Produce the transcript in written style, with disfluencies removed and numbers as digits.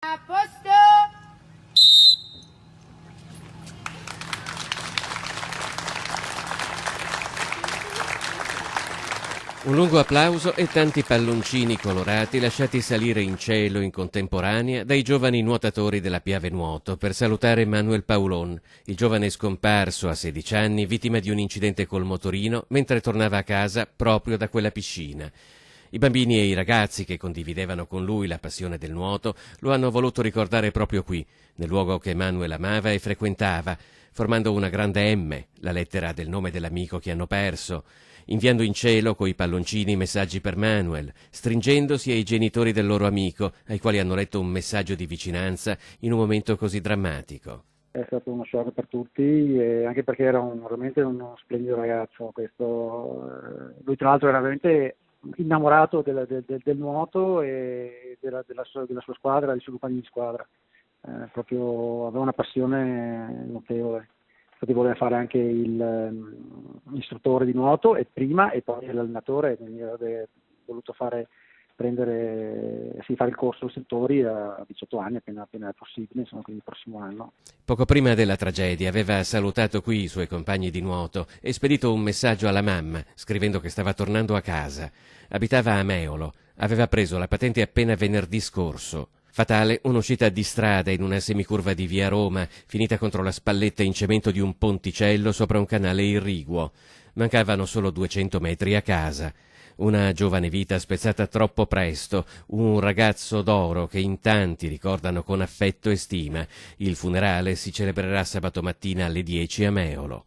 A posto! Un lungo applauso e tanti palloncini colorati lasciati salire in cielo in contemporanea dai giovani nuotatori della Piave Nuoto per salutare Manuel Paulon, il giovane scomparso a 16 anni, vittima di un incidente col motorino mentre tornava a casa proprio da quella piscina. I bambini e i ragazzi che condividevano con lui la passione del nuoto lo hanno voluto ricordare proprio qui, nel luogo che Manuel amava e frequentava, formando una grande M, la lettera del nome dell'amico che hanno perso, inviando in cielo coi palloncini messaggi per Manuel, stringendosi ai genitori del loro amico, ai quali hanno letto un messaggio di vicinanza in un momento così drammatico. È stato uno shock per tutti, e anche perché era veramente uno splendido ragazzo. Lui tra l'altro era veramente innamorato del nuoto e della sua squadra, dei suoi compagni di squadra. Proprio aveva una passione notevole. Infatti voleva fare anche l'istruttore di nuoto e prima e poi l'allenatore, quindi avrebbe voluto fare il corso istruttori a 18 anni, appena possibile, insomma, quindi il prossimo anno. Poco prima della tragedia aveva salutato qui i suoi compagni di nuoto e spedito un messaggio alla mamma, scrivendo che stava tornando a casa. Abitava a Meolo, aveva preso la patente appena venerdì scorso. Fatale un'uscita di strada in una semicurva di via Roma, finita contro la spalletta in cemento di un ponticello sopra un canale irriguo. Mancavano solo 200 metri a casa. Una giovane vita spezzata troppo presto, un ragazzo d'oro che in tanti ricordano con affetto e stima. Il funerale si celebrerà sabato mattina alle 10 a Meolo.